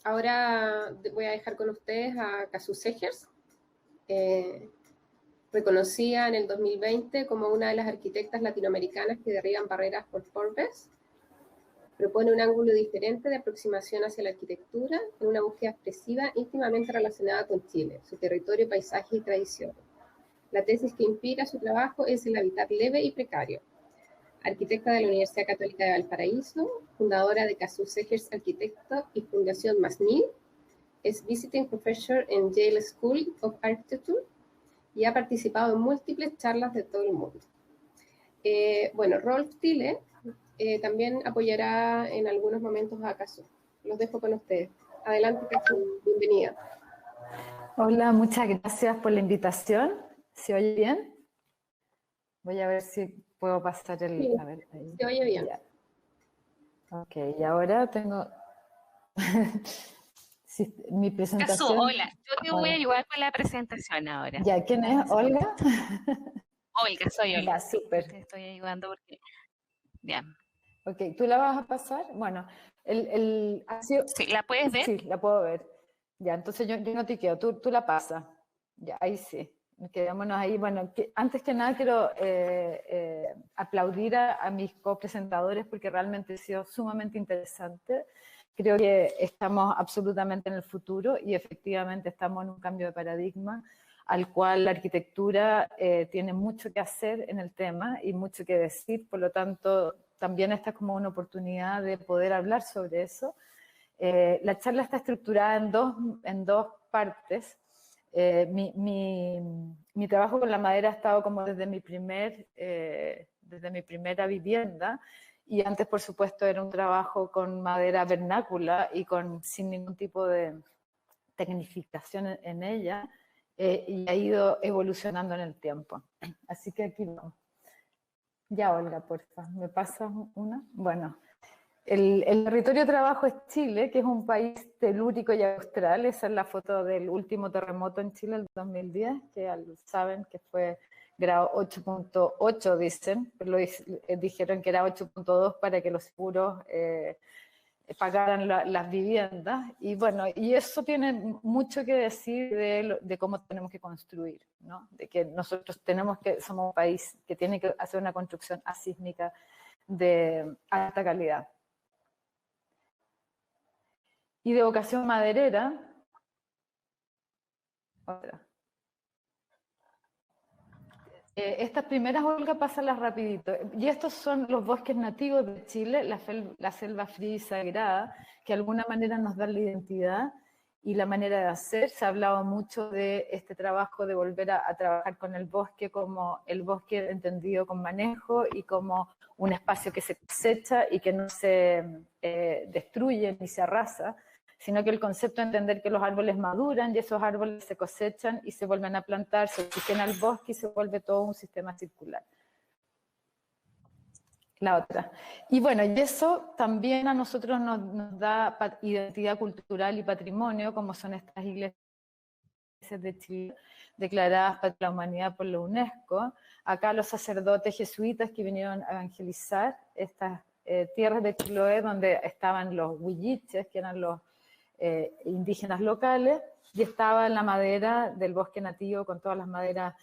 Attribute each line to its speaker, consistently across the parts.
Speaker 1: Ahora voy a dejar con ustedes a Casu Segers, reconocida en el 2020 como una de las arquitectas latinoamericanas que derriban barreras por Forbes. Propone un ángulo diferente de aproximación hacia la arquitectura en una búsqueda expresiva íntimamente relacionada con Chile, su territorio, paisaje y tradiciones. La tesis que inspira su trabajo es el hábitat leve y precario. Arquitecta de la Universidad Católica de Valparaíso, fundadora de Casu Segers Arquitecto y Fundación Masnil, es Visiting Professor en Yale School of Architecture y ha participado en múltiples charlas de todo el mundo. Bueno, Rolf Thiele también apoyará en algunos momentos a Casu. Los dejo con ustedes. Adelante, Casu, bienvenida.
Speaker 2: Hola, muchas gracias por la invitación. ¿Se oye bien? Voy a ver si puedo pasar el...
Speaker 1: Sí,
Speaker 2: a ver, ahí.
Speaker 1: se oye bien.
Speaker 2: Ya. Ok, y ahora tengo mi presentación.
Speaker 3: Casu, hola, yo te voy a ayudar con la presentación ahora.
Speaker 2: Ya, ¿quién es? ¿Olga?
Speaker 3: Olga, soy Olga.
Speaker 2: Ya, súper.
Speaker 3: Te estoy ayudando porque... Ya.
Speaker 2: Ok, ¿tú la vas a pasar? Bueno,
Speaker 3: Sí, ¿la puedes ver?
Speaker 2: Sí, la puedo ver. Ya, entonces yo no te quedo, tú la pasas. Ya, ahí sí. Quedémonos ahí. Bueno, antes que nada quiero aplaudir a mis copresentadores porque realmente ha sido sumamente interesante. Creo que estamos absolutamente en el futuro y efectivamente estamos en un cambio de paradigma al cual la arquitectura tiene mucho que hacer en el tema y mucho que decir. Por lo tanto, también esta es como una oportunidad de poder hablar sobre eso. La charla está estructurada en dos partes. Mi trabajo con la madera ha estado como desde mi primera vivienda y antes, por supuesto, era un trabajo con madera vernácula y sin ningún tipo de tecnificación en ella y ha ido evolucionando en el tiempo. Así que aquí vamos. Ya, Olga, porfa, ¿me pasas una? Bueno. El territorio de trabajo es Chile, que es un país telúrico y austral. Esa es la foto del último terremoto en Chile, el 2010, que saben que fue grado 8.8, dicen, pero dijeron que era 8.2 para que los seguros pagaran las viviendas. Y bueno, y eso tiene mucho que decir de cómo tenemos que construir, ¿no? De que nosotros somos un país que tiene que hacer una construcción asísmica de alta calidad. Y de vocación maderera, otra. Estas primeras, Olga, pásalas rapidito. Y estos son los bosques nativos de Chile, la selva fría y sagrada, que de alguna manera nos dan la identidad y la manera de hacer. Se ha hablado mucho de este trabajo de volver a trabajar con el bosque como el bosque entendido con manejo y como un espacio que se cosecha y que no se destruye ni se arrasa, sino que el concepto de entender que los árboles maduran y esos árboles se cosechan y se vuelven a plantar, se oxigena el bosque y se vuelve todo un sistema circular. La otra. Y bueno, y eso también a nosotros nos da identidad cultural y patrimonio, como son estas iglesias de Chile declaradas para la humanidad por la UNESCO. Acá los sacerdotes jesuitas que vinieron a evangelizar estas tierras de Chiloé donde estaban los huilliches, que eran los indígenas locales, y estaba la madera del bosque nativo con todas las maderas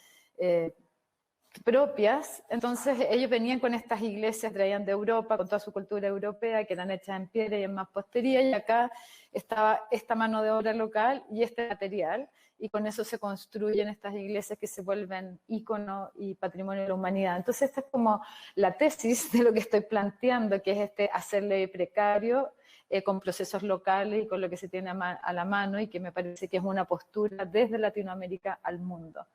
Speaker 2: propias. Entonces ellos venían con estas iglesias, traían de Europa, con toda su cultura europea, que eran hechas en piedra y en mampostería, y acá estaba esta mano de obra local y este material, y con eso se construyen estas iglesias que se vuelven ícono y patrimonio de la humanidad. Entonces esta es como la tesis de lo que estoy planteando, que es hacerle precario, con procesos locales y con lo que se tiene a la mano, y que me parece que es una postura desde Latinoamérica al mundo.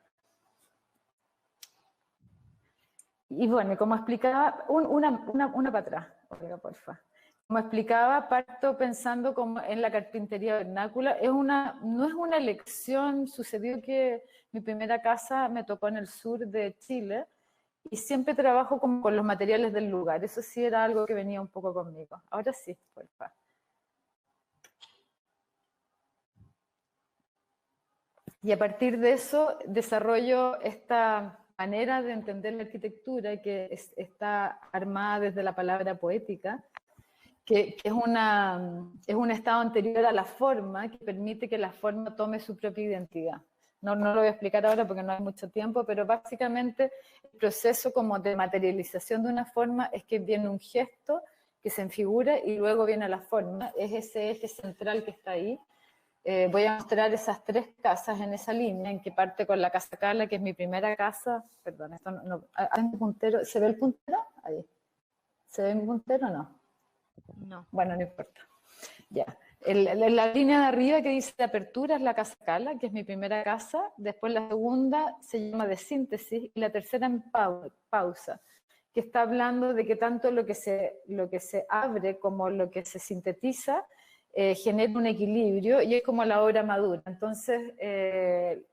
Speaker 2: Y bueno, como explicaba, una para atrás, Olga, porfa. Como explicaba, parto pensando como en la carpintería vernácula. No es una elección, sucedió que mi primera casa me tocó en el sur de Chile y siempre trabajo como con los materiales del lugar. Eso sí era algo que venía un poco conmigo. Ahora sí, porfa. Y a partir de eso desarrollo esta manera de entender la arquitectura que está armada desde la palabra poética, que es un estado anterior a la forma que permite que la forma tome su propia identidad. No lo voy a explicar ahora porque no hay mucho tiempo, pero básicamente el proceso como de materialización de una forma es que viene un gesto que se enfigura y luego viene la forma. Es ese eje central que está ahí. Voy a mostrar esas 3 casas en esa línea, en que parte con la Casa Carla, que es mi primera casa. Perdón, esto no ¿hay un puntero? ¿Se ve el puntero? Ahí. ¿Se ve mi puntero o no?
Speaker 3: No.
Speaker 2: Bueno, no importa. Ya. La línea de arriba que dice de apertura es la Casa Carla, que es mi primera casa. Después la segunda se llama de síntesis y la tercera en pausa, que está hablando de que tanto lo que se abre como lo que se sintetiza genera un equilibrio y es como la obra madura. Entonces,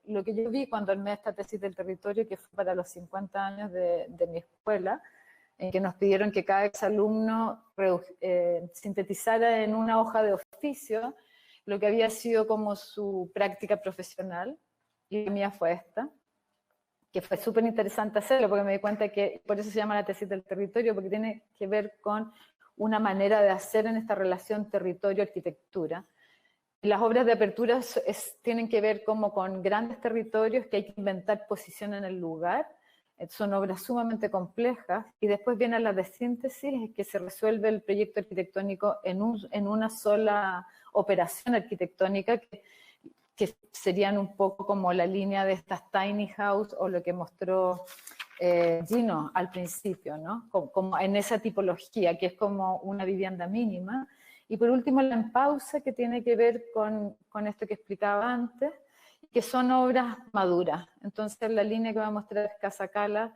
Speaker 2: lo que yo vi cuando armé esta tesis del territorio, que fue para los 50 años de mi escuela, en que nos pidieron que cada exalumno sintetizara en una hoja de oficio lo que había sido como su práctica profesional, y la mía fue esta, que fue súper interesante hacerlo, porque me di cuenta que, por eso se llama la tesis del territorio, porque tiene que ver con una manera de hacer en esta relación territorio-arquitectura. Las obras de apertura tienen que ver como con grandes territorios que hay que inventar posición en el lugar. Son obras sumamente complejas, y después viene la de síntesis, que se resuelve el proyecto arquitectónico en una sola operación arquitectónica, que serían un poco como la línea de estas tiny house o lo que mostró Gino al principio, ¿no? Como en esa tipología, que es como una vivienda mínima. Y por último, la en pausa, que tiene que ver con esto que explicaba antes, que son obras maduras. Entonces, la línea que va a mostrar es Casa Cala,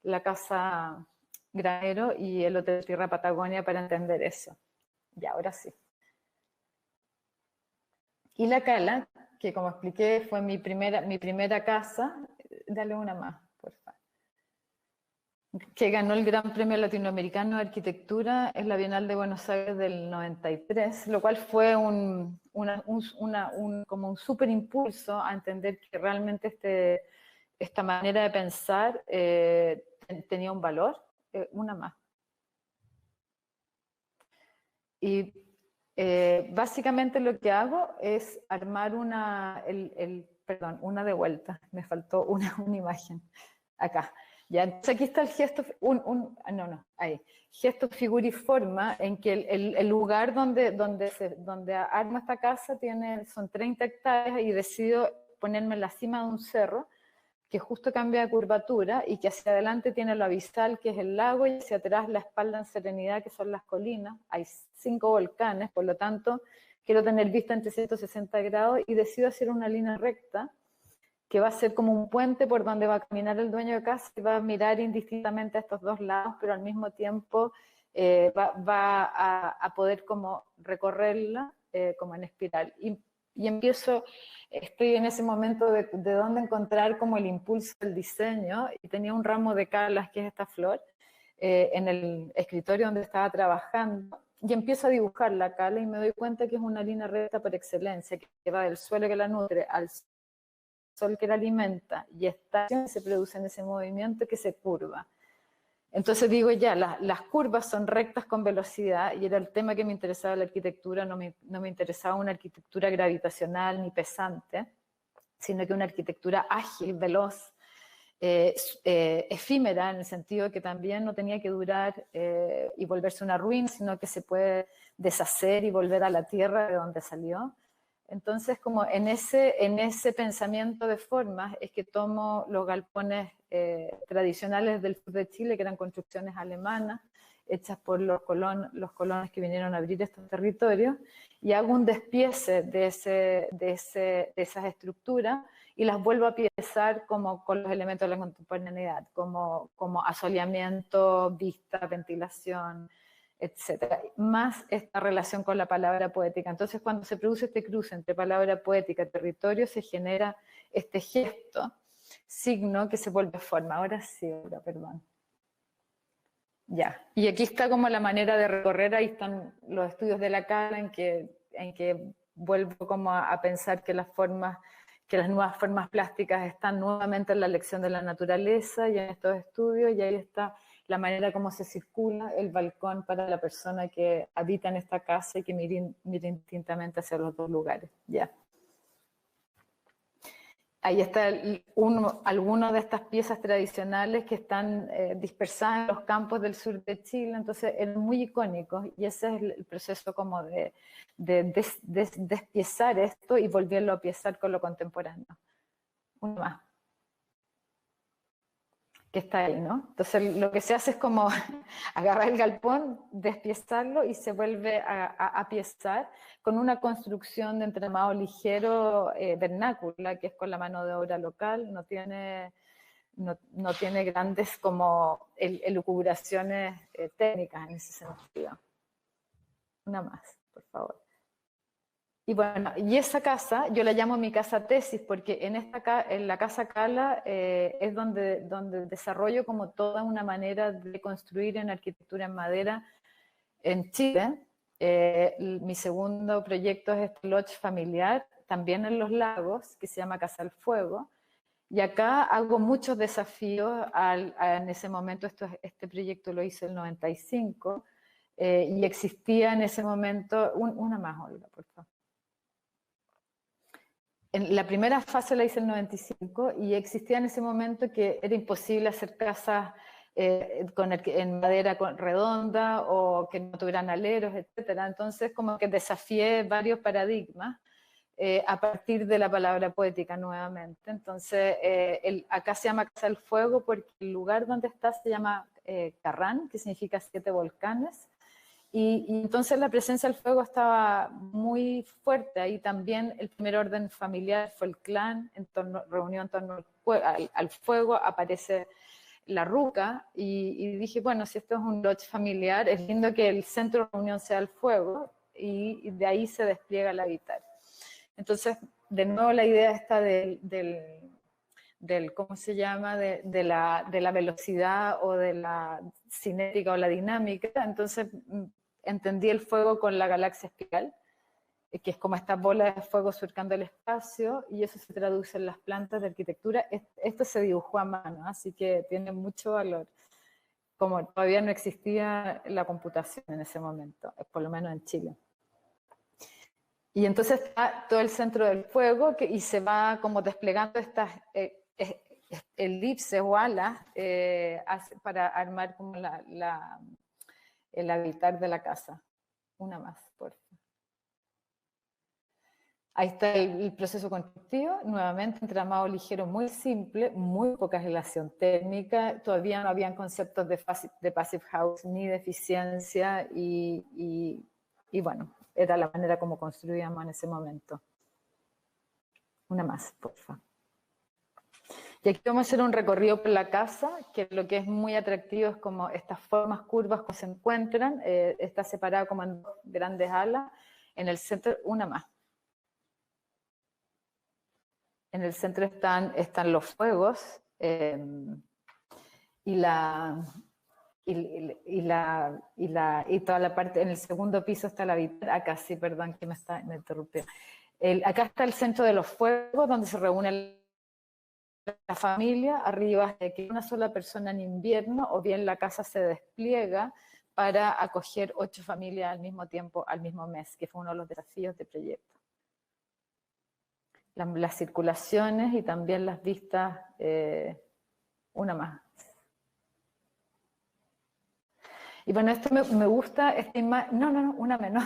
Speaker 2: la Casa Granero y el Hotel Tierra Patagonia, para entender eso. Y ahora sí. Y la Cala, que como expliqué fue mi primera casa, dale una más, por favor, que ganó el Gran Premio Latinoamericano de Arquitectura en la Bienal de Buenos Aires del 93, lo cual fue como un súper impulso a entender que realmente esta manera de pensar tenía un valor. Una más. Y básicamente lo que hago es armar una de vuelta, me faltó una imagen, acá. Ya, entonces aquí está el gesto, ahí. Gesto, figura y forma, en que el lugar donde armo esta casa son 30 hectáreas y decido ponerme en la cima de un cerro que justo cambia de curvatura y que hacia adelante tiene lo abisal, que es el lago, y hacia atrás la espalda en serenidad, que son las colinas. Hay 5 volcanes, por lo tanto quiero tener vista en 360 grados y decido hacer una línea recta que va a ser como un puente por donde va a caminar el dueño de casa y va a mirar indistintamente a estos dos lados, pero al mismo tiempo va a poder como recorrerla como en espiral. Y estoy en ese momento de dónde encontrar como el impulso del diseño, y tenía un ramo de calas, que es esta flor, en el escritorio donde estaba trabajando, y empiezo a dibujar la cala y me doy cuenta que es una línea recta por excelencia, que va del suelo que la nutre al sol que la alimenta, y se produce en ese movimiento que se curva. Entonces digo, ya, las curvas son rectas con velocidad, y era el tema que me interesaba en la arquitectura. No me interesaba una arquitectura gravitacional ni pesante, sino que una arquitectura ágil, veloz, efímera, en el sentido de que también no tenía que durar y volverse una ruina, sino que se puede deshacer y volver a la tierra de donde salió. Entonces, como en ese pensamiento de formas es que tomo los galpones tradicionales del sur de Chile, que eran construcciones alemanas, hechas por los colonos que vinieron a abrir estos territorios, y hago un despiece de esas estructuras y las vuelvo a piezar como con los elementos de la contemporaneidad, como asoleamiento, vista, ventilación, etcétera, más esta relación con la palabra poética. Entonces, cuando se produce este cruce entre palabra poética y territorio, se genera este gesto, signo, que se vuelve forma. Ahora sí, perdón. Ya, y aquí está como la manera de recorrer, ahí están los estudios de la cala, en que vuelvo como a pensar que las nuevas formas plásticas están nuevamente en la lección de la naturaleza y en estos estudios, y ahí está la manera como se circula el balcón para la persona que habita en esta casa y que mire indistintamente hacia los dos lugares. Ya. Ahí está algunas de estas piezas tradicionales que están dispersadas en los campos del sur de Chile, entonces eran muy icónicos y ese es el proceso como de despiezar esto y volverlo a piezar con lo contemporáneo. Uno más. Que está ahí, ¿no? Entonces lo que se hace es como agarrar el galpón, despiezarlo y se vuelve a piezar con una construcción de entramado ligero vernácula, que es con la mano de obra local, no tiene grandes como elucubraciones técnicas en ese sentido. Una más, por favor. Y bueno, y esa casa, yo la llamo mi casa tesis, porque en la casa Cala es donde desarrollo como toda una manera de construir en arquitectura en madera en Chile. Mi segundo proyecto es este lodge familiar, también en Los Lagos, que se llama Casa al Fuego. Y acá hago muchos desafíos. En ese momento, este proyecto lo hice en el 95, y existía en ese momento, una más, Olga, por favor. La primera fase la hice en el 95 y existía en ese momento que era imposible hacer casas en madera redonda o que no tuvieran aleros, etc. Entonces como que desafié varios paradigmas a partir de la palabra poética nuevamente. Entonces acá se llama Casa del Fuego porque el lugar donde está se llama Carrán, que significa 7 volcanes. Y entonces la presencia del fuego estaba muy fuerte. Ahí también el primer orden familiar fue el clan, reunió en torno al fuego, aparece la ruca, y dije, bueno, si esto es un lodge familiar, es lindo que el centro de reunión sea el fuego, y de ahí se despliega el habitar. Entonces, de nuevo la idea está ¿cómo se llama? De la velocidad o de la cinética o la dinámica. Entonces entendí el fuego con la galaxia espiral, que es como esta bola de fuego surcando el espacio, y eso se traduce en las plantas de arquitectura. Esto se dibujó a mano, así que tiene mucho valor. Como todavía no existía la computación en ese momento, por lo menos en Chile. Y entonces está todo el centro del fuego y se va como desplegando estas elipses o alas para armar como el habitar de la casa. Una más, por favor. Ahí está el proceso constructivo, nuevamente entramado ligero muy simple, muy poca relación técnica, todavía no habían conceptos de passive house ni de eficiencia y bueno, era la manera como construíamos en ese momento. Una más, por favor. Y aquí vamos a hacer un recorrido por la casa, que lo que es muy atractivo es como estas formas curvas que se encuentran, está separado como en 2 grandes alas, en el centro, una más. En el centro están los fuegos y toda la parte, en el segundo piso está la habitación. Acá sí, perdón que me interrumpió. Acá está el centro de los fuegos, donde se reúne la familia. Arriba hay que una sola persona en invierno, o bien la casa se despliega para acoger 8 familias al mismo tiempo, al mismo mes, que fue uno de los desafíos del proyecto. Las circulaciones y también las vistas, una más. Y bueno, esto me gusta, esta imagen, no, una menos.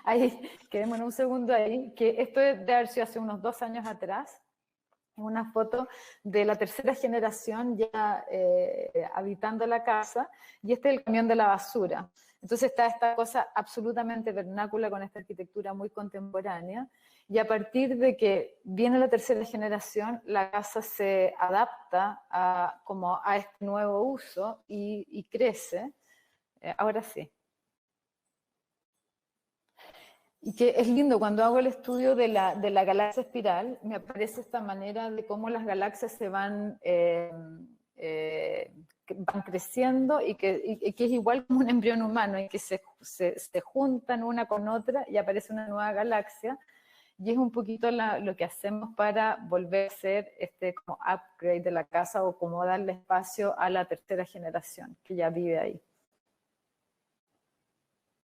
Speaker 2: Ahí, quedémonos un segundo ahí, que esto de haber sido hace unos 2 años atrás, una foto de la tercera generación ya habitando la casa, y este es el camión de la basura. Entonces está esta cosa absolutamente vernácula con esta arquitectura muy contemporánea, y a partir de que viene la tercera generación, la casa se adapta a este nuevo uso y crece. Ahora sí. Y que es lindo, cuando hago el estudio de la galaxia espiral, me aparece esta manera de cómo las galaxias se van creciendo y que es igual como un embrión humano, y que se juntan una con otra y aparece una nueva galaxia. y es un poquito lo que hacemos para volver a ser como upgrade de la casa o como darle espacio a la tercera generación que ya vive ahí.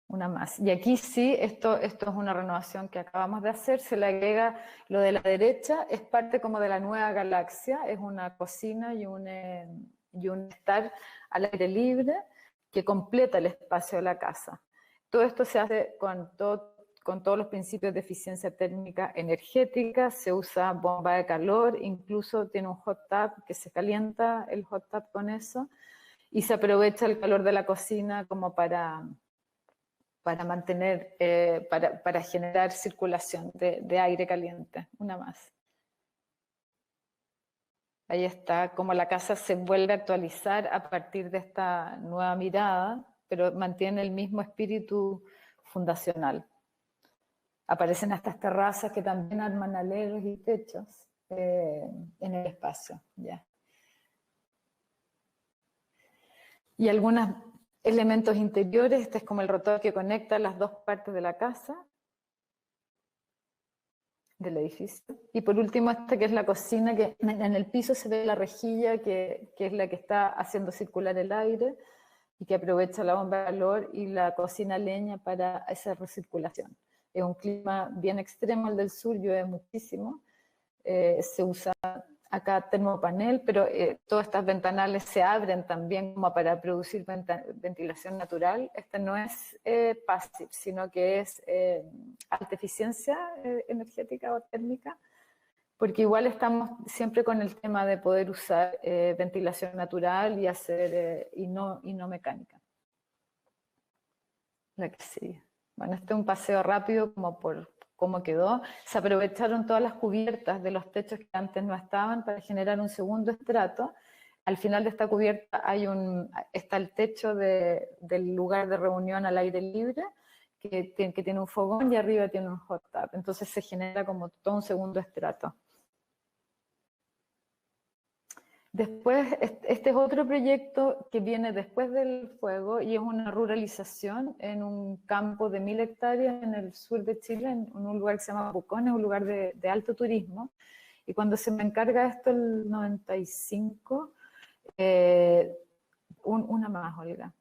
Speaker 2: Una más. Y aquí sí, esto es una renovación que acabamos de hacer, se le agrega lo de la derecha, es parte como de la nueva galaxia, es una cocina y un estar al aire libre que completa el espacio de la casa. Todo esto se hace con todos los principios de eficiencia térmica energética, se usa bomba de calor, incluso tiene un hot tub que se calienta el hot tub con eso, y se aprovecha el calor de la cocina como para mantener, para generar circulación de aire caliente. Una más. Ahí está, como la casa se vuelve a actualizar a partir de esta nueva mirada, pero mantiene el mismo espíritu fundacional. Aparecen estas terrazas que también arman aleros y techos en el espacio. Ya. Y algunos elementos interiores, este es como el rotor que conecta las dos partes de la casa, del edificio. Y por último, esta que es la cocina, que en el piso se ve la rejilla, que es la que está haciendo circular el aire y que aprovecha la bomba de calor, y la cocina a leña para esa recirculación. Es un clima bien extremo el del sur, llueve muchísimo. Se usa acá termopanel, pero todas estas ventanales se abren también como para producir ventilación natural. Esta no es passive, sino que es alta eficiencia energética o térmica, porque igual estamos siempre con el tema de poder usar ventilación natural y hacer y no mecánica. La que sigue. Bueno, este es un paseo rápido como por cómo quedó. Se aprovecharon todas las cubiertas de los techos que antes no estaban para generar un segundo estrato. Al final de esta cubierta está el techo del lugar de reunión al aire libre, que tiene un fogón, y arriba tiene un hot tub. Entonces se genera como todo un segundo estrato. Después, este es otro proyecto que viene después del fuego y es una ruralización en un campo de 1000 hectáreas en el sur de Chile, en un lugar que se llama Pucón, es un lugar de alto turismo. Y cuando se me encarga esto, el 95, una más, Olga.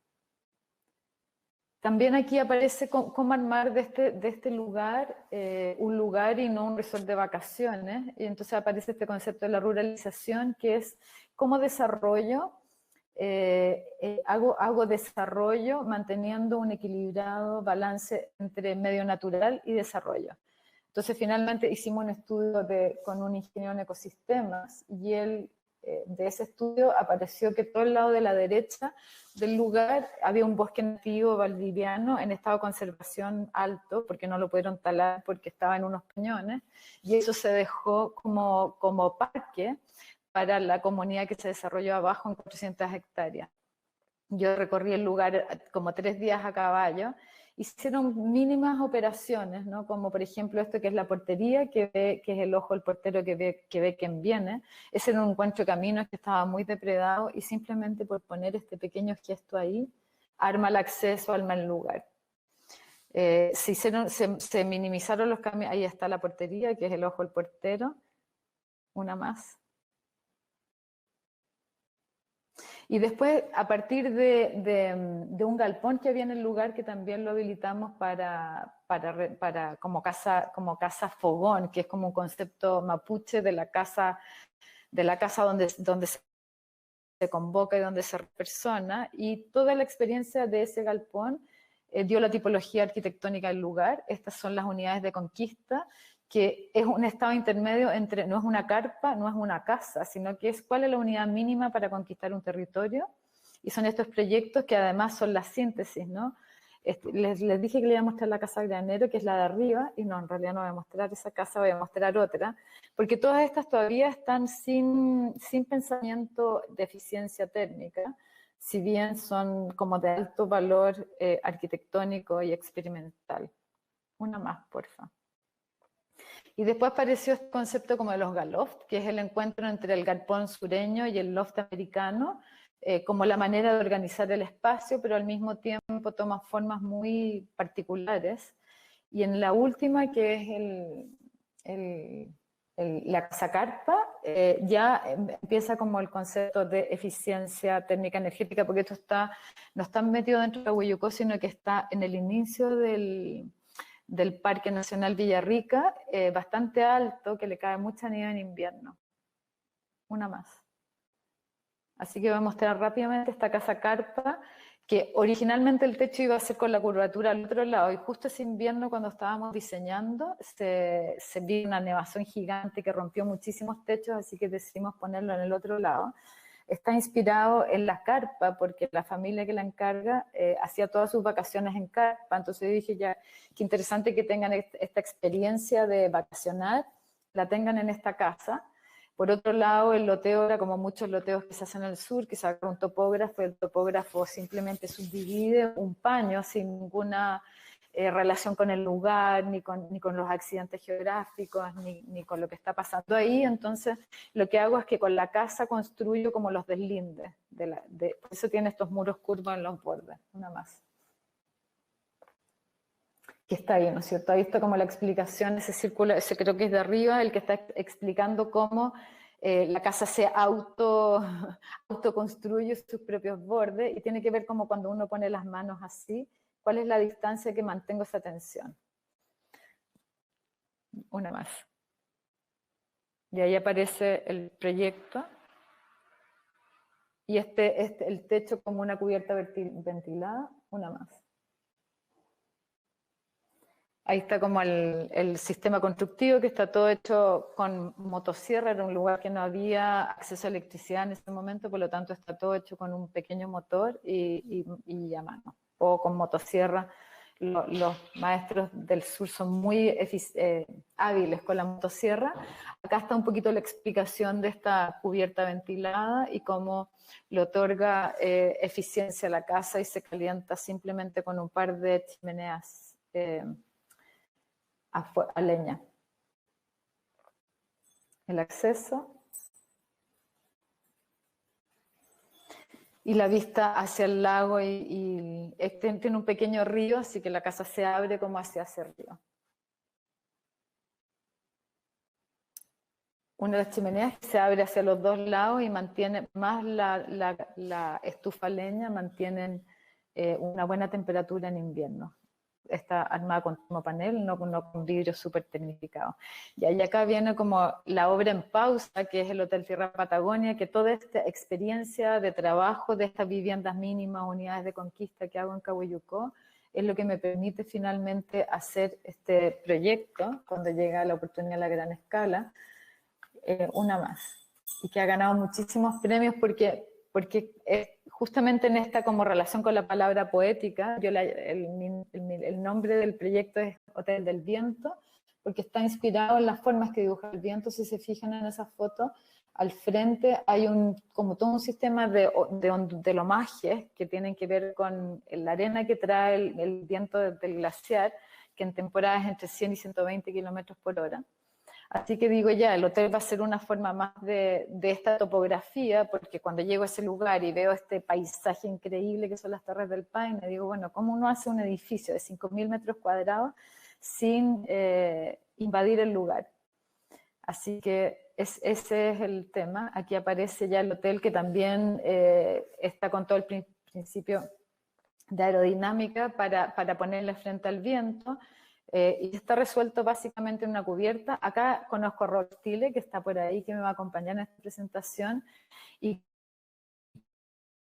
Speaker 2: También aquí aparece cómo armar de este lugar un lugar y no un resort de vacaciones. Y entonces aparece este concepto de la ruralización, que es cómo desarrollo, hago desarrollo manteniendo un equilibrado balance entre medio natural y desarrollo. Entonces finalmente hicimos un estudio con un ingeniero en ecosistemas, y él, de ese estudio apareció que todo el lado de la derecha del lugar había un bosque nativo valdiviano en estado de conservación alto, porque no lo pudieron talar porque estaba en unos peñones, y eso se dejó como parque para la comunidad que se desarrolló abajo en 400 hectáreas. Yo recorrí el lugar como 3 días a caballo. Hicieron mínimas operaciones, ¿no? Como por ejemplo esto que es la portería, que es el ojo del portero que ve quién viene. Ese era un encuentro de caminos que estaba muy depredado, y simplemente por poner este pequeño gesto ahí, arma el acceso al mal lugar. Se minimizaron los caminos. Ahí está la portería, que es el ojo del portero. Una más. Y después, a partir de un galpón que había en el lugar, que también lo habilitamos como casa fogón, que es como un concepto mapuche de la casa donde se convoca y donde se persona, y toda la experiencia de ese galpón dio la tipología arquitectónica del lugar. Estas son las unidades de conquista, que es un estado intermedio entre, no es una carpa, no es una casa, sino que es cuál es la unidad mínima para conquistar un territorio, y son estos proyectos que además son la síntesis, ¿no? Les dije que le iba a mostrar la casa Granero, que es la de arriba, y no, en realidad no voy a mostrar esa casa, voy a mostrar otra, porque todas estas todavía están sin pensamiento de eficiencia térmica, si bien son como de alto valor arquitectónico y experimental. Una más, porfa. Y después apareció este concepto como de los galoft, que es el encuentro entre el galpón sureño y el loft americano, como la manera de organizar el espacio, pero al mismo tiempo toma formas muy particulares. Y en la última, que es la casa carpa, ya empieza como el concepto de eficiencia térmica energética, porque esto no está metido dentro de Cahuayucó, sino que está en el inicio del Parque Nacional Villarrica, bastante alto, que le cae mucha nieve en invierno. Una más. Así que voy a mostrar rápidamente esta casa carpa, que originalmente el techo iba a ser con la curvatura al otro lado, y justo ese invierno cuando estábamos diseñando se vio una nevazón gigante que rompió muchísimos techos, así que decidimos ponerlo en el otro lado. Está inspirado en la carpa, porque la familia que la encarga hacía todas sus vacaciones en carpa, entonces dije ya, qué interesante que tengan esta experiencia de vacacionar, la tengan en esta casa. Por otro lado, el loteo era como muchos loteos que se hacen en el sur, que saca un topógrafo, y el topógrafo simplemente subdivide un paño sin ninguna relación con el lugar, ni con los accidentes geográficos, ni con lo que está pasando ahí. Entonces, lo que hago es que con la casa construyo como los deslindes. Por eso tiene estos muros curvos en los bordes, una más. Que está ahí, ¿no es cierto? Ahí está como la explicación, ese círculo, ese creo que es de arriba, el que está explicando cómo la casa se autoconstruye sus propios bordes, y tiene que ver como cuando uno pone las manos así, cuál es la distancia que mantengo esa tensión. Una más. Y ahí aparece el proyecto. Y el techo como una cubierta ventilada, una más. Ahí está como el sistema constructivo, que está todo hecho con motosierra. Era un lugar que no había acceso a electricidad en ese momento, por lo tanto está todo hecho con un pequeño motor y a mano, o con motosierra. Los maestros del sur son muy hábiles con la motosierra. Acá está un poquito la explicación de esta cubierta ventilada y cómo le otorga eficiencia a la casa, y se calienta simplemente con un par de chimeneas a leña. El acceso y la vista hacia el lago, y tiene un pequeño río, así que la casa se abre como hacia el río. Una de las chimeneas se abre hacia los dos lados y mantiene más la estufa a leña, mantienen una buena temperatura en invierno. Está armada con termopanel, no con vidrio súper tecnificado. Y ahí acá viene como la obra en pausa, que es el Hotel Tierra Patagonia, que toda esta experiencia de trabajo de estas viviendas mínimas, unidades de conquista que hago en Cahuayucó, es lo que me permite finalmente hacer este proyecto, cuando llega la oportunidad a la gran escala, una más. Y que ha ganado muchísimos premios porque justamente en esta como relación con la palabra poética, el nombre del proyecto es Hotel del Viento, porque está inspirado en las formas que dibuja el viento. Si se fijan en esa foto, al frente hay como todo un sistema de lomajes que tienen que ver con la arena que trae el viento del glaciar, que en temporadas es entre 100 y 120 kilómetros por hora. Así que digo ya, el hotel va a ser una forma más de esta topografía, porque cuando llego a ese lugar y veo este paisaje increíble que son las Torres del Paine, digo, bueno, ¿cómo uno hace un edificio de 5.000 metros cuadrados sin invadir el lugar? Así que ese es el tema. Aquí aparece ya el hotel, que también está con todo el principio de aerodinámica para ponerle frente al viento. Y está resuelto básicamente en una cubierta. Acá conozco a Rob Stile, que está por ahí, que me va a acompañar en esta presentación, y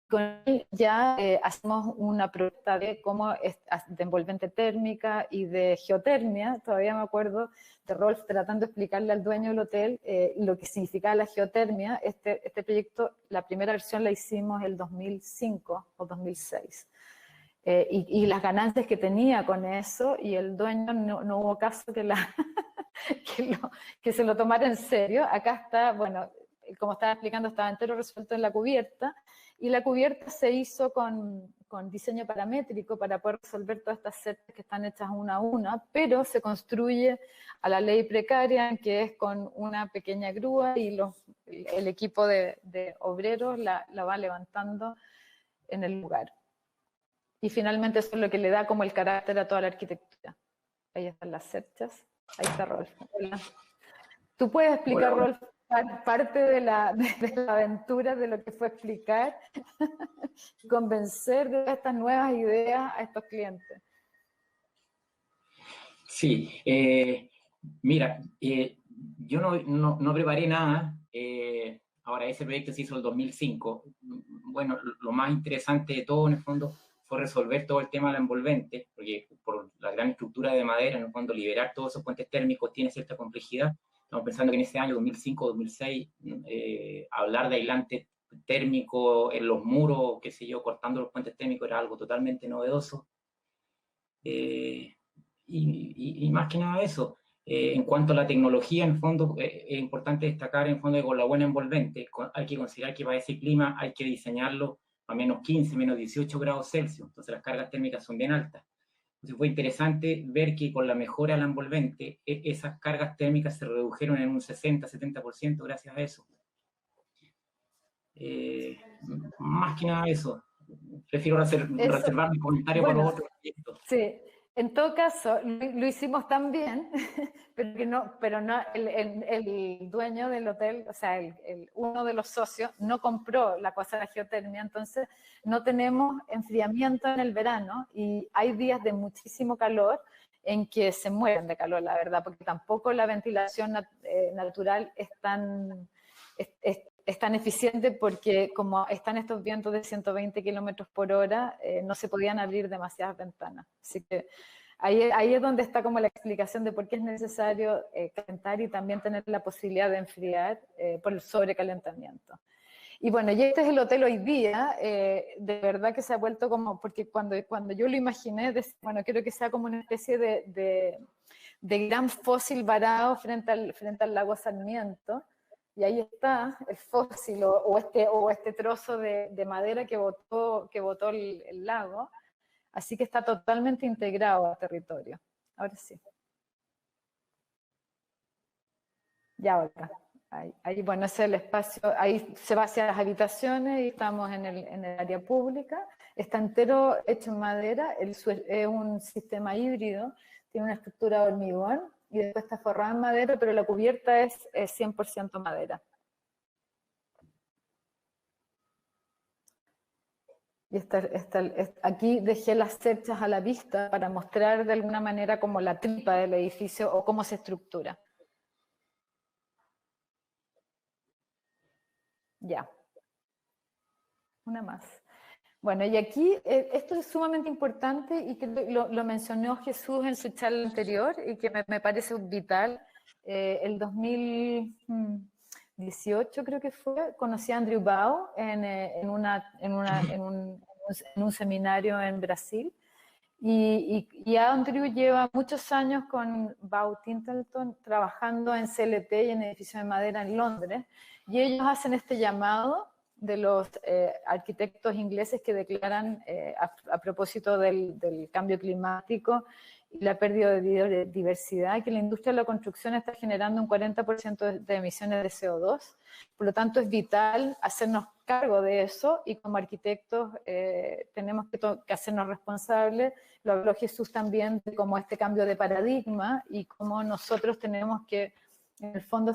Speaker 2: con él ya hacemos una propuesta de cómo de envolvente térmica y de geotermia. Todavía me acuerdo de Rolf tratando de explicarle al dueño del hotel lo que significaba la geotermia. Este proyecto, la primera versión la hicimos el 2005 o 2006. Y las ganancias que tenía con eso, y el dueño no hubo caso que se lo tomara en serio. Acá está, bueno, como estaba explicando, estaba entero resuelto en la cubierta, y la cubierta se hizo con diseño paramétrico para poder resolver todas estas setas que están hechas una a una, pero se construye a la ley precaria, que es con una pequeña grúa, y el equipo de obreros la va levantando en el lugar. Y finalmente eso es lo que le da como el carácter a toda la arquitectura. Ahí están las cerchas. Ahí está Rolf. Hola. ¿Tú puedes explicar, Rolf, parte de la aventura de lo que fue explicar, convencer de estas nuevas ideas a estos clientes?
Speaker 4: Sí, mira, yo no preparé nada. Ahora, ese proyecto se hizo en el 2005. Bueno, lo más interesante de todo, en el fondo, fue resolver todo el tema de la envolvente, porque por la gran estructura de madera, en el fondo, liberar todos esos puentes térmicos tiene cierta complejidad. Estamos pensando que en ese año, 2005-2006, hablar de aislante térmico en los muros, qué sé yo, cortando los puentes térmicos, era algo totalmente novedoso. Y más que nada eso. En cuanto a la tecnología, en fondo, es importante destacar, en fondo, que con la buena envolvente, hay que considerar que para ese clima hay que diseñarlo a menos 15, menos 18 grados Celsius, entonces las cargas térmicas son bien altas. Entonces fue interesante ver que con la mejora de la envolvente, esas cargas térmicas se redujeron en un 60-70% gracias a eso. Más que nada eso. Prefiero reservar mi comentario para los otros proyectos.
Speaker 2: Sí. En todo caso, lo hicimos tan bien, pero no el dueño del hotel, o sea, uno de los socios, no compró la cosa de la geotermia, entonces no tenemos enfriamiento en el verano y hay días de muchísimo calor en que se mueren de calor, la verdad, porque tampoco la ventilación natural es tan eficiente, porque como están estos vientos de 120 kilómetros por hora, no se podían abrir demasiadas ventanas. Así que ahí es donde está como la explicación de por qué es necesario calentar y también tener la posibilidad de enfriar por el sobrecalentamiento. Y bueno, y este es el hotel hoy día, de verdad que se ha vuelto como, porque cuando yo lo imaginé, bueno, quiero que sea como una especie de gran fósil varado frente al lago Sarmiento. Y ahí está el fósil o este trozo de madera que botó el lago. Así que está totalmente integrado al territorio. Ahora sí. Ya ahora. Ahí, bueno, ese es el espacio. Ahí se va hacia las habitaciones y estamos en el área pública. Está entero hecho en madera. Es un sistema híbrido. Tiene una estructura de hormigón y después está forrada en madera, pero la cubierta es 100% madera. Y aquí dejé las cerchas a la vista para mostrar de alguna manera como la tripa del edificio o cómo se estructura. Ya. Una más. Bueno, y aquí esto es sumamente importante y que lo mencionó Jesús en su charla anterior y que me parece vital. El 2018 creo que fue, conocí a Andrew Bao en un seminario en Brasil. Y Andrew lleva muchos años con Bao Tintelton trabajando en CLT y en edificios de madera en Londres, y ellos hacen este llamado de los arquitectos ingleses que declaran a propósito del cambio climático y la pérdida de biodiversidad, que la industria de la construcción está generando un 40% de emisiones de CO2. Por lo tanto, es vital hacernos cargo de eso y como arquitectos tenemos que hacernos responsables. Lo habló Jesús también de cómo este cambio de paradigma y cómo nosotros tenemos que, en el fondo,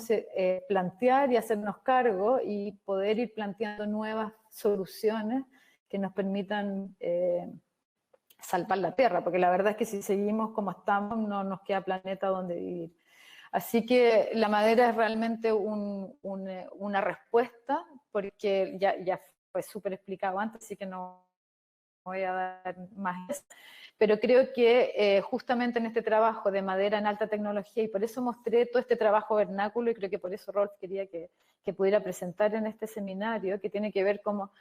Speaker 2: plantear y hacernos cargo y poder ir planteando nuevas soluciones que nos permitan salvar la Tierra, porque la verdad es que si seguimos como estamos no nos queda planeta donde vivir. Así que la madera es realmente una respuesta, porque ya fue súper explicado antes, así que no voy a dar más. Pero creo que justamente en este trabajo de madera en alta tecnología, y por eso mostré todo este trabajo vernáculo, y creo que por eso Rolf quería que pudiera presentar en este seminario, que tiene que ver cómo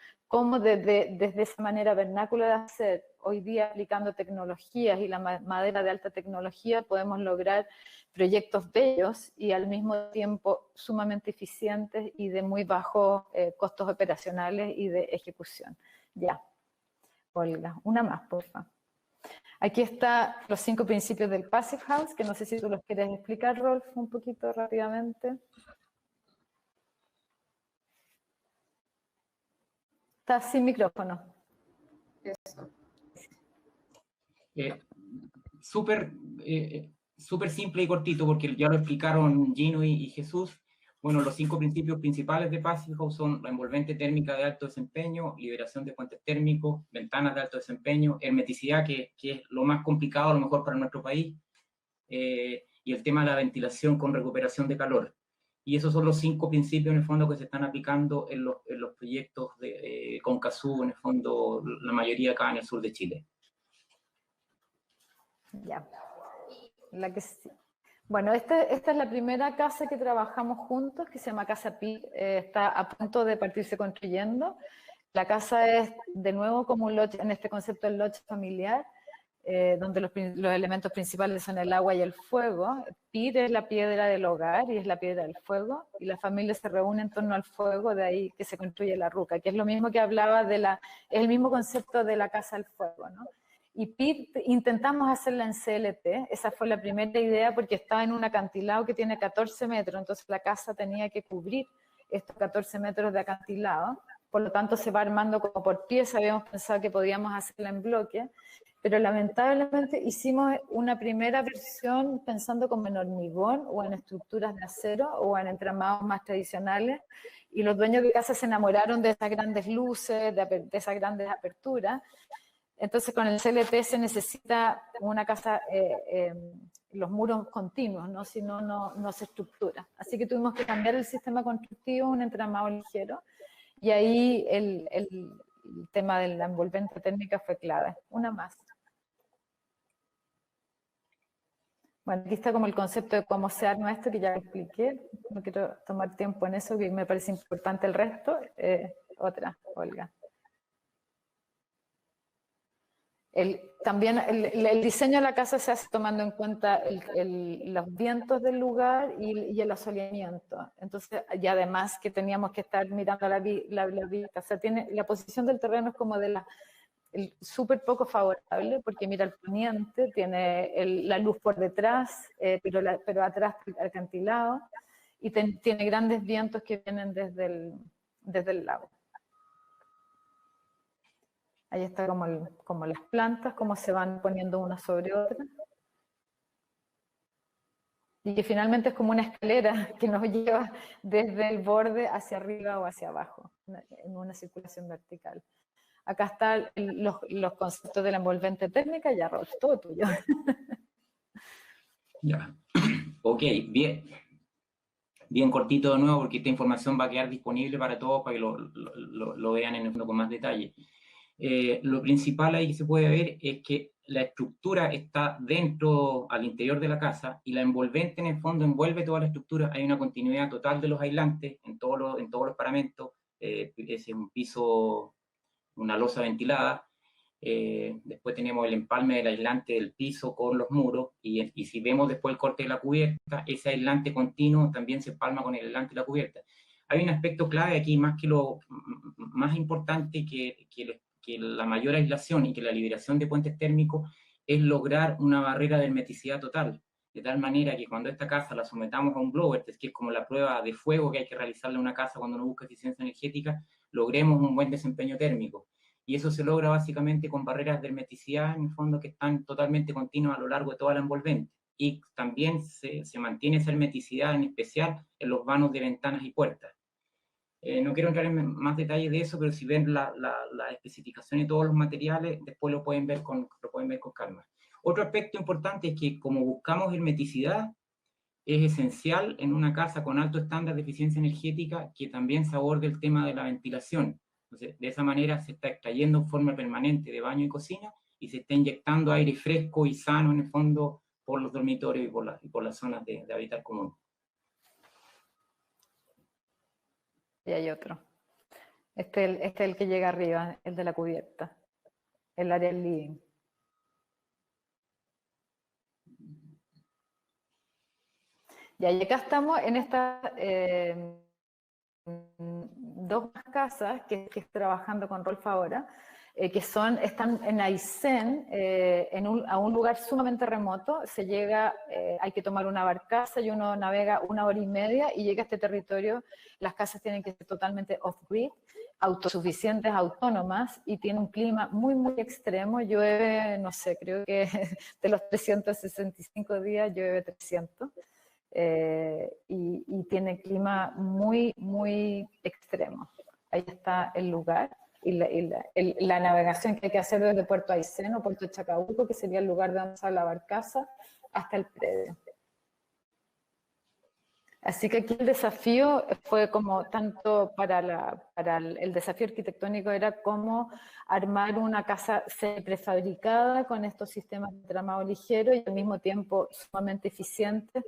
Speaker 2: desde esa manera vernácula de hacer, hoy día aplicando tecnologías y la madera de alta tecnología, podemos lograr proyectos bellos y al mismo tiempo sumamente eficientes y de muy bajos costos operacionales y de ejecución. Ya, Olga, una más, por favor. Aquí están los 5 principios del Passive House, que no sé si tú los quieres explicar, Rolf, un poquito rápidamente. Estás sin micrófono.
Speaker 1: Eso.
Speaker 4: Súper súper simple y cortito, porque ya lo explicaron Gino y Jesús. Bueno, los 5 principios principales de Passive House son la envolvente térmica de alto desempeño, liberación de puentes térmicos, ventanas de alto desempeño, hermeticidad, que es lo más complicado a lo mejor para nuestro país, y el tema de la ventilación con recuperación de calor. Y esos son los 5 principios en el fondo que se están aplicando en los proyectos de Concasú, en el fondo la mayoría acá en el sur de Chile.
Speaker 2: Ya. Bueno, esta es la primera casa que trabajamos juntos, que se llama Casa PIR, está a punto de partirse construyendo. La casa es, de nuevo, como un lote, en este concepto del lote familiar, donde los elementos principales son el agua y el fuego. PIR es la piedra del hogar y es la piedra del fuego, y la familia se reúne en torno al fuego, de ahí que se construye la ruca, que es lo mismo que hablaba es el mismo concepto de la casa al fuego, ¿no? Y PIR intentamos hacerla en CLT, esa fue la primera idea porque estaba en un acantilado que tiene 14 metros, entonces la casa tenía que cubrir estos 14 metros de acantilado, por lo tanto se va armando como por pieza, habíamos pensado que podíamos hacerla en bloque, pero lamentablemente hicimos una primera versión pensando como en hormigón o en estructuras de acero o en entramados más tradicionales, y los dueños de casa se enamoraron de esas grandes luces, de esas grandes aperturas. Entonces, con el CLT se necesita una casa, los muros continuos, ¿no? Si no, no se estructura. Así que tuvimos que cambiar el sistema constructivo, un entramado ligero, y ahí el tema de la envolvente térmica fue clave. Una más. Bueno, aquí está como el concepto de cómo se arma esto, que ya lo expliqué. No quiero tomar tiempo en eso, que me parece importante el resto. Otra, Olga. También el diseño de la casa se hace tomando en cuenta los vientos del lugar y el asoleamiento. Entonces, y además que teníamos que estar mirando la vista. O sea, la posición del terreno es como súper poco favorable, porque mira el poniente, tiene la luz por detrás, pero atrás el acantilado, y tiene grandes vientos que vienen desde el lago. Ahí está como las plantas, cómo se van poniendo una sobre otra. Y que finalmente es como una escalera que nos lleva desde el borde hacia arriba o hacia abajo, en una circulación vertical. Acá están los conceptos de la envolvente térmica, ya Rolf, todo tuyo.
Speaker 4: Ya, ok, bien. Bien cortito de nuevo, porque esta información va a quedar disponible para todos, para que lo vean en el fondo con más detalle. Lo principal ahí que se puede ver es que la estructura está dentro, al interior de la casa, y la envolvente en el fondo envuelve toda la estructura. Hay una continuidad total de los aislantes en todos los paramentos. Es un piso, una losa ventilada. Después tenemos el empalme del aislante del piso con los muros, y si vemos después el corte de la cubierta, ese aislante continuo también se empalma con el aislante de la cubierta. Hay un aspecto clave aquí, más importante que la mayor aislación y que la liberación de puentes térmicos, es lograr una barrera de hermeticidad total, de tal manera que cuando esta casa la sometamos a un blower test, que es como la prueba de fuego que hay que realizarle a una casa cuando uno busca eficiencia energética, logremos un buen desempeño térmico. Y eso se logra básicamente con barreras de hermeticidad, en el fondo, que están totalmente continuas a lo largo de toda la envolvente. Y también se mantiene esa hermeticidad, en especial en los vanos de ventanas y puertas. No quiero entrar en más detalles de eso, pero si ven la especificación de todos los materiales, después lo pueden ver con calma. Otro aspecto importante es que, como buscamos hermeticidad, es esencial en una casa con alto estándar de eficiencia energética que también se aborde el tema de la ventilación. Entonces, de esa manera se está extrayendo en forma permanente de baño y cocina, y se está inyectando aire fresco y sano en el fondo por los dormitorios y por las zonas de hábitat común.
Speaker 2: Y hay otro. Este es el que llega arriba, el de la cubierta, el área del living. Y acá estamos en estas dos casas que estoy trabajando con Rolf ahora. que están en Aysén, a un lugar sumamente remoto. Se llega, hay que tomar una barcaza y uno navega 1 hora y media y llega a este territorio. Las casas tienen que ser totalmente off-grid, autosuficientes, autónomas, y tiene un clima muy, muy extremo. Llueve, no sé, creo que de los 365 días llueve 300. Y tiene clima muy, muy extremo. Ahí está el lugar. Y la navegación que hay que hacer desde Puerto Aysén o Puerto Chacabuco, que sería el lugar de donde sale la barcaza, hasta el predio. Así que aquí el desafío fue como tanto el desafío arquitectónico era cómo armar una casa prefabricada con estos sistemas de tramado ligero y al mismo tiempo sumamente eficiente.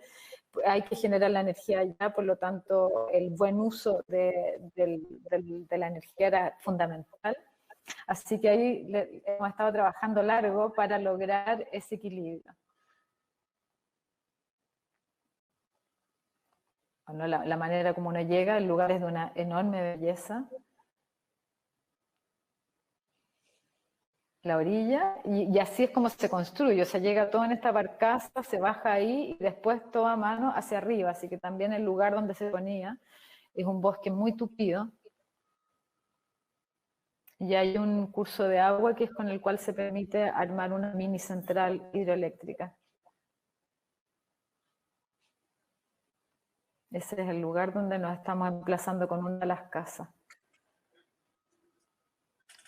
Speaker 2: Hay que generar la energía ya, por lo tanto el buen uso de la energía era fundamental. Así que ahí hemos estado trabajando largo para lograr ese equilibrio. Bueno, la manera como uno llega, el lugar es de una enorme belleza. La orilla, y así es como se construye, o sea, llega todo en esta barcaza, se baja ahí y después todo a mano hacia arriba, así que también el lugar donde se ponía es un bosque muy tupido. Y hay un curso de agua que es con el cual se permite armar una mini central hidroeléctrica. Ese es el lugar donde nos estamos emplazando con una de las casas.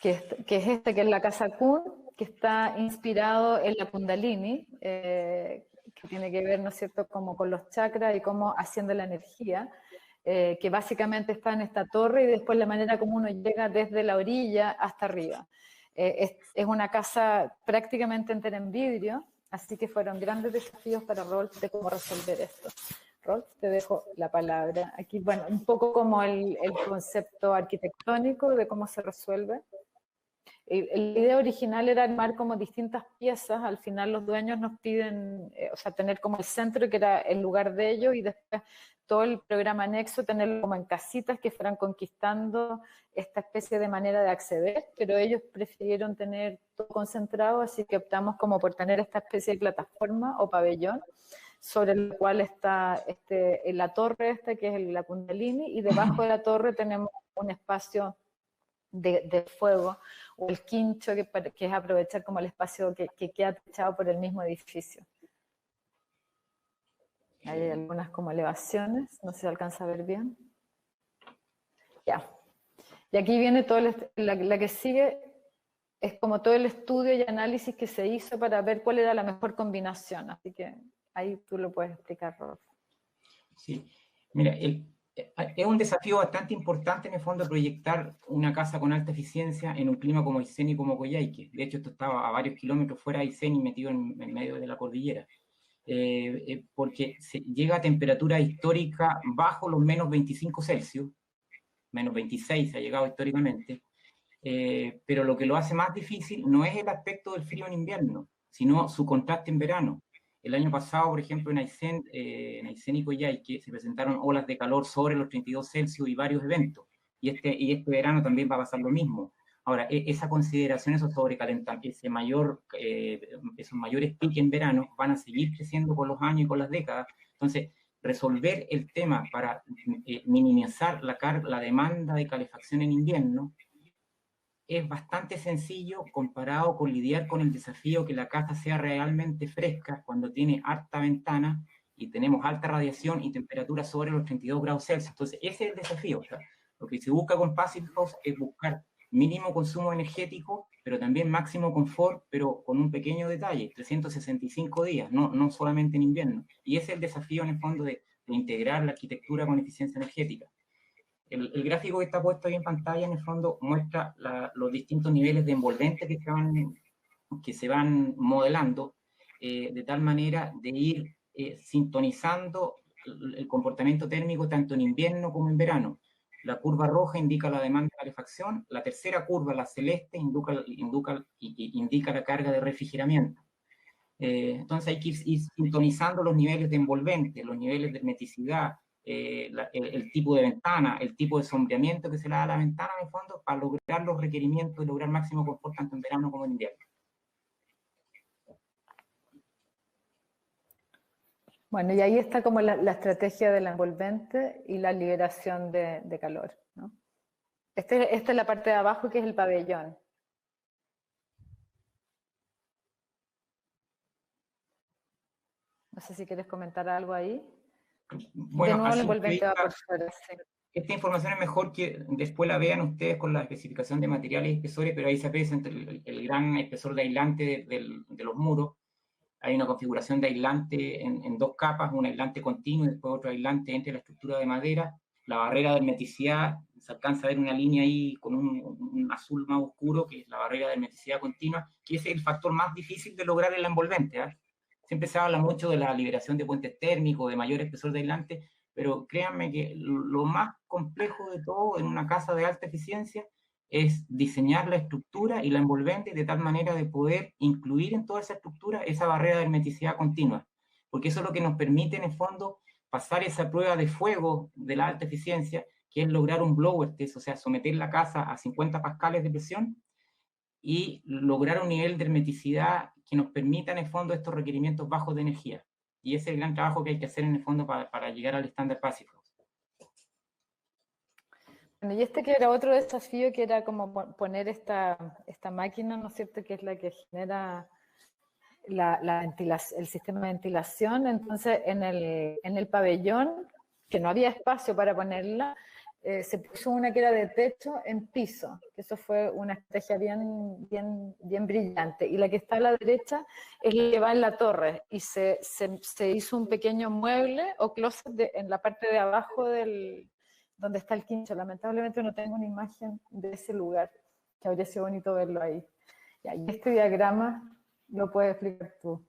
Speaker 2: Que es la casa Kun, que está inspirado en la Kundalini, que tiene que ver, ¿no es cierto?, como con los chakras y cómo asciende la energía, que básicamente está en esta torre y después la manera como uno llega desde la orilla hasta arriba. Es una casa prácticamente entera en vidrio, así que fueron grandes desafíos para Rolf de cómo resolver esto. Rolf, te dejo la palabra. Aquí, bueno, un poco como el concepto arquitectónico de cómo se resuelve. La idea original era armar como distintas piezas. Al final los dueños nos piden, o sea, tener como el centro, que era el lugar de ellos, y después todo el programa anexo, tenerlo como en casitas que fueran conquistando esta especie de manera de acceder, pero ellos prefirieron tener todo concentrado, así que optamos como por tener esta especie de plataforma o pabellón, sobre el cual está la torre que es la Kundalini, y debajo de la torre tenemos un espacio de fuego, o el quincho, que es aprovechar como el espacio que queda techado por el mismo edificio. Hay algunas como elevaciones, no se alcanza a ver bien. Ya. Y aquí viene todo la que sigue, es como todo el estudio y análisis que se hizo para ver cuál era la mejor combinación. Así que ahí tú lo puedes explicar, Rolf.
Speaker 4: Sí, mira, es un desafío bastante importante en el fondo proyectar una casa con alta eficiencia en un clima como Aysén y como Coyhaique. De hecho, esto estaba a varios kilómetros fuera de Aysén y metido en medio de la cordillera. Porque se llega a temperatura histórica bajo los menos 25 Celsius, menos 26 ha llegado históricamente, pero lo que lo hace más difícil no es el aspecto del frío en invierno, sino su contraste en verano. El año pasado, por ejemplo, en Aysén y Coyhaique se presentaron olas de calor sobre los 32 Celsius y varios eventos, y este verano también va a pasar lo mismo. Ahora, esa consideración, esos sobrecalentamientos, esos mayores picos en verano van a seguir creciendo con los años y con las décadas. Entonces, resolver el tema para minimizar la demanda de calefacción en invierno es bastante sencillo comparado con lidiar con el desafío que la casa sea realmente fresca cuando tiene harta ventana y tenemos alta radiación y temperatura sobre los 32 grados Celsius. Entonces, ese es el desafío. O sea, lo que se busca con Passive House es buscar mínimo consumo energético, pero también máximo confort, pero con un pequeño detalle, 365 días, no solamente en invierno. Y ese es el desafío en el fondo de integrar la arquitectura con eficiencia energética. El gráfico que está puesto ahí en pantalla, en el fondo, muestra los distintos niveles de envolvente que se van modelando, de tal manera de ir sintonizando el comportamiento térmico tanto en invierno como en verano. La curva roja indica la demanda de calefacción, la tercera curva, la celeste, indica la carga de refrigeramiento. Entonces hay que ir sintonizando los niveles de envolvente, los niveles de hermeticidad, el tipo de ventana, el tipo de sombreamiento que se le da a la ventana, en el fondo, para lograr los requerimientos y lograr máximo confort tanto en verano como en invierno.
Speaker 2: Bueno, y ahí está como la estrategia del envolvente y la liberación de calor, ¿no? Esta es la parte de abajo, que es el pabellón. No sé si quieres comentar algo ahí.
Speaker 4: Bueno,
Speaker 2: de nuevo el envolvente va por fuera, sí.
Speaker 4: Esta información es mejor que después la vean ustedes con la especificación de materiales y espesores, pero ahí se aprecia el gran espesor de aislante de los muros. Hay una configuración de aislante en dos capas, un aislante continuo y después otro aislante entre la estructura de madera. La barrera de hermeticidad, se alcanza a ver una línea ahí con un azul más oscuro, que es la barrera de hermeticidad continua, que es el factor más difícil de lograr en la envolvente, ¿eh? Siempre se habla mucho de la liberación de puentes térmicos, de mayor espesor de aislante, pero créanme que lo más complejo de todo en una casa de alta eficiencia es diseñar la estructura y la envolvente de tal manera de poder incluir en toda esa estructura esa barrera de hermeticidad continua, porque eso es lo que nos permite en el fondo pasar esa prueba de fuego de la alta eficiencia, que es lograr un blower test, o sea, someter la casa a 50 pascales de presión y lograr un nivel de hermeticidad que nos permita en el fondo estos requerimientos bajos de energía. Y ese es el gran trabajo que hay que hacer en el fondo para llegar al estándar Passive House.
Speaker 2: Bueno, y que era otro desafío, que era como poner esta máquina, ¿no es cierto?, que es la que genera el sistema de ventilación. Entonces, en el pabellón, que no había espacio para ponerla, se puso una que era de techo en piso, que eso fue una estrategia bien brillante. Y la que está a la derecha es la que va en la torre, y se hizo un pequeño mueble o closet en la parte de abajo donde está el quincho. Lamentablemente no tengo una imagen de ese lugar, que habría sido bonito verlo ahí. Y este diagrama lo puedes explicar tú.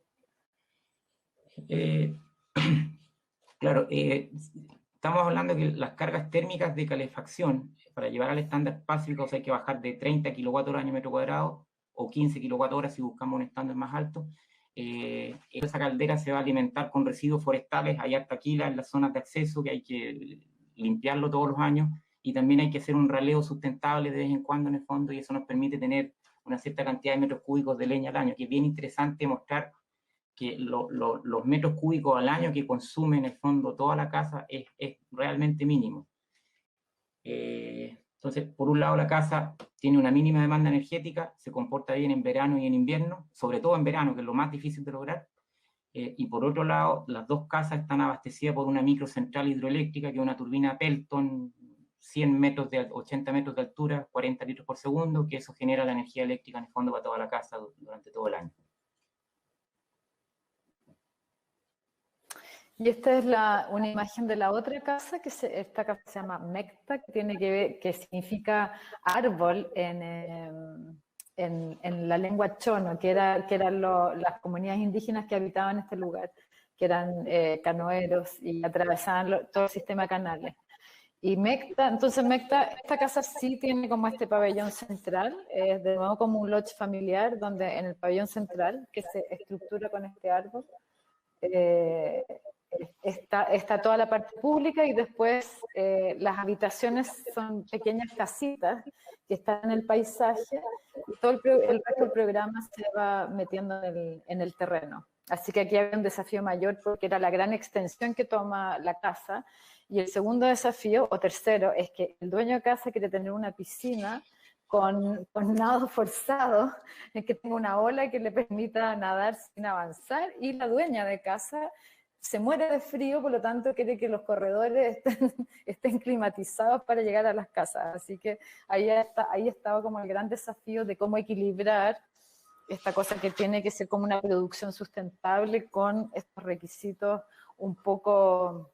Speaker 4: Claro, estamos hablando que las cargas térmicas de calefacción, para llevar al estándar Passive House hay que bajar de 30 kWh año metro cuadrado, o 15 kWh si buscamos un estándar más alto. Esa caldera se va a alimentar con residuos forestales. Hay harta quila en las zonas de acceso, que hay que limpiarlo todos los años, y también hay que hacer un raleo sustentable de vez en cuando en el fondo, y eso nos permite tener una cierta cantidad de metros cúbicos de leña al año, que es bien interesante mostrar que los metros cúbicos al año que consume en el fondo toda la casa es realmente mínimo. Entonces, por un lado, la casa tiene una mínima demanda energética, se comporta bien en verano y en invierno, sobre todo en verano, que es lo más difícil de lograr. Y por otro lado, las dos casas están abastecidas por una microcentral hidroeléctrica, que es una turbina Pelton, 80 metros de altura, 40 litros por segundo, que eso genera la energía eléctrica en el fondo para toda la casa durante todo el año.
Speaker 2: Y esta es una imagen de la otra casa, esta casa se llama Mecta, que significa árbol en la lengua chono, que eran las comunidades indígenas que habitaban este lugar, que eran canoeros y atravesaban todo el sistema de canales. Y entonces esta casa sí tiene como este pabellón central, es de nuevo como un lodge familiar, donde en el pabellón central, que se estructura con este árbol, está toda la parte pública, y después las habitaciones son pequeñas casitas que están en el paisaje, y todo el resto del programa se va metiendo en el terreno. Así que aquí había un desafío mayor, porque era la gran extensión que toma la casa. Y el segundo desafío, o tercero, es que el dueño de casa quiere tener una piscina con nado forzado, en que tenga una ola que le permita nadar sin avanzar, y la dueña de casa se muere de frío, por lo tanto quiere que los corredores estén climatizados para llegar a las casas. Así que ahí estaba como el gran desafío de cómo equilibrar esta cosa que tiene que ser como una producción sustentable con estos requisitos un poco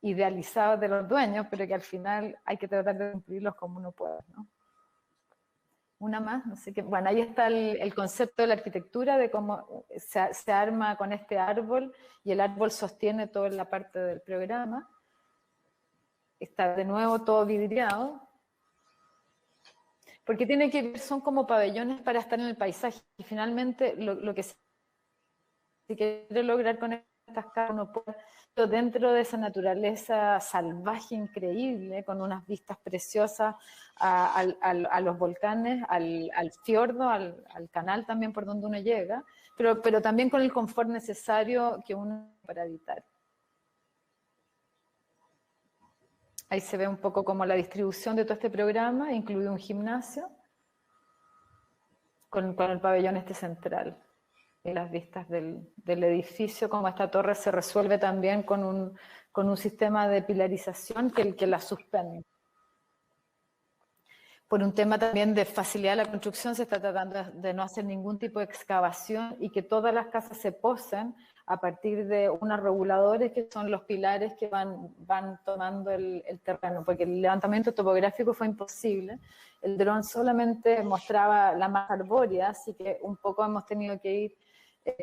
Speaker 2: idealizados de los dueños, pero que al final hay que tratar de cumplirlos como uno puede, ¿no? Una más, no sé qué. Bueno, ahí está el concepto de la arquitectura, de cómo se arma con este árbol, y el árbol sostiene toda la parte del programa. Está de nuevo todo vidriado, porque tiene que ver, son como pabellones para estar en el paisaje, y finalmente lo que se quiere lograr con estas casas uno puede, dentro de esa naturaleza salvaje increíble, con unas vistas preciosas a los volcanes, al fiordo, al canal también por donde uno llega, pero también con el confort necesario que uno para habitar. Ahí se ve un poco como la distribución de todo este programa, incluye un gimnasio con el pabellón central. Y las vistas del edificio, como esta torre se resuelve también con un sistema de pilarización que la suspende. Por un tema también de facilidad de la construcción, se está tratando de no hacer ningún tipo de excavación y que todas las casas se posen a partir de unos reguladores que son los pilares que van tomando el terreno, porque el levantamiento topográfico fue imposible. El dron solamente mostraba la masa arbórea, así que un poco hemos tenido que ir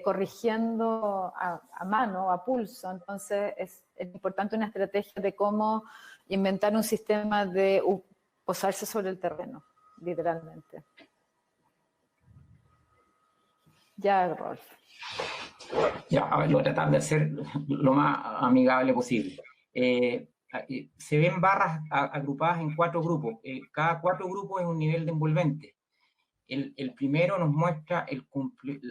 Speaker 2: corrigiendo a mano, a pulso. Entonces es importante una estrategia de cómo inventar un sistema de posarse sobre el terreno, literalmente. Ya, Rolf.
Speaker 4: Ya, a ver, lo voy a tratar de hacer lo más amigable posible. Se ven barras agrupadas en 4 grupos. Cada 4 grupos es un nivel de envolvente. El primero nos muestra,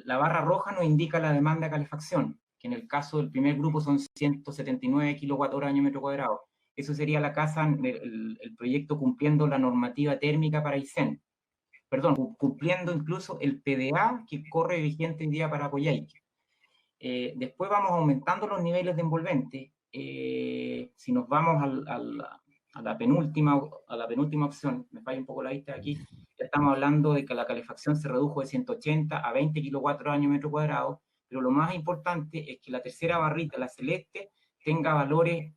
Speaker 4: la barra roja nos indica la demanda de calefacción, que en el caso del primer grupo son 179 kWh año metro cuadrado. Eso sería la casa, el proyecto cumpliendo la normativa térmica para Aysén. Perdón, cumpliendo incluso el PDA que corre vigente hoy día para Coyhaique. Después vamos aumentando los niveles de envolvente. Si nos vamos a la penúltima opción, me falla un poco la vista aquí, ya estamos hablando de que la calefacción se redujo de 180 a 20 kWh año metro cuadrado, pero lo más importante es que la tercera barrita, la celeste, tenga valores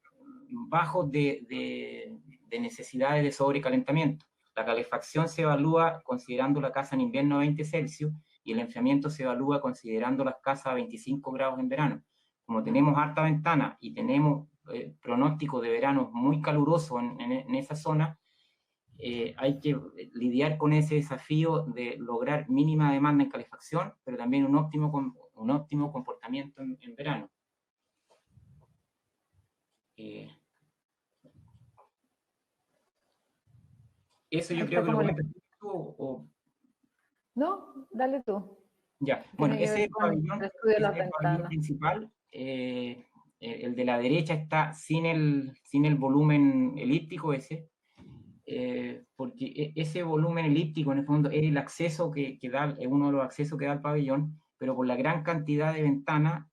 Speaker 4: bajos de necesidades de sobrecalentamiento. La calefacción se evalúa considerando la casa en invierno a 20 Celsius y el enfriamiento se evalúa considerando las casas a 25 grados en verano. Como tenemos harta ventana y tenemos pronóstico de verano muy caluroso en esa zona, hay que lidiar con ese desafío de lograr mínima demanda en calefacción, pero también un óptimo comportamiento en verano. Eso yo creo que lo comentas tú o...
Speaker 2: No, dale tú.
Speaker 4: Ya, bueno, ese es el pabellón principal. El de la derecha está sin el volumen elíptico ese, porque ese volumen elíptico en el fondo es el acceso que da, es uno de los accesos que da el pabellón, pero por la gran cantidad de ventanas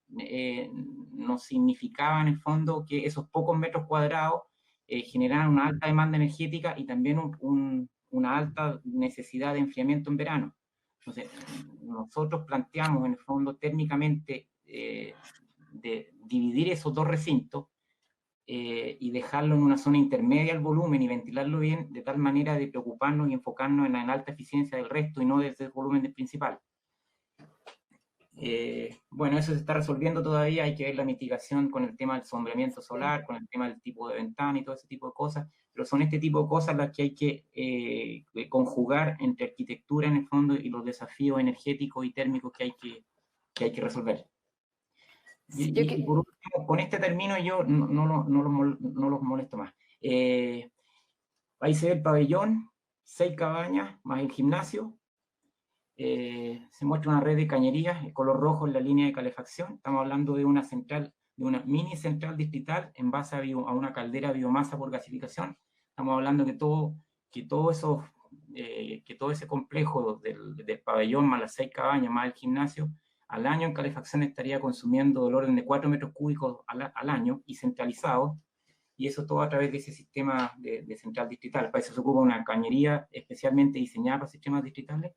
Speaker 4: nos significaba en el fondo que esos pocos metros cuadrados generaran una alta demanda energética y también una alta necesidad de enfriamiento en verano. Entonces, nosotros planteamos en el fondo térmicamente de dividir esos 2 recintos y dejarlo en una zona intermedia al volumen y ventilarlo bien, de tal manera de preocuparnos y enfocarnos en la alta eficiencia del resto y no desde el volumen del principal. Bueno, eso se está resolviendo todavía, hay que ver la mitigación con el tema del sombreamiento solar, con el tema del tipo de ventana y todo ese tipo de cosas, pero son este tipo de cosas las que hay que conjugar entre arquitectura en el fondo y los desafíos energéticos y térmicos que hay que resolver. Y por último, con este término yo no los molesto más. Ahí se ve el pabellón, 6 cabañas, más el gimnasio. Se muestra una red de cañerías, el color rojo en la línea de calefacción. Estamos hablando de una mini central distrital en base a una caldera de biomasa por gasificación. Estamos hablando que todo ese complejo del pabellón, más las 6 cabañas, más el gimnasio, al año en calefacción estaría consumiendo del orden de 4 metros cúbicos al año y centralizado, y eso todo a través de ese sistema de central distrital. Para eso se ocupa una cañería especialmente diseñada para sistemas distritales,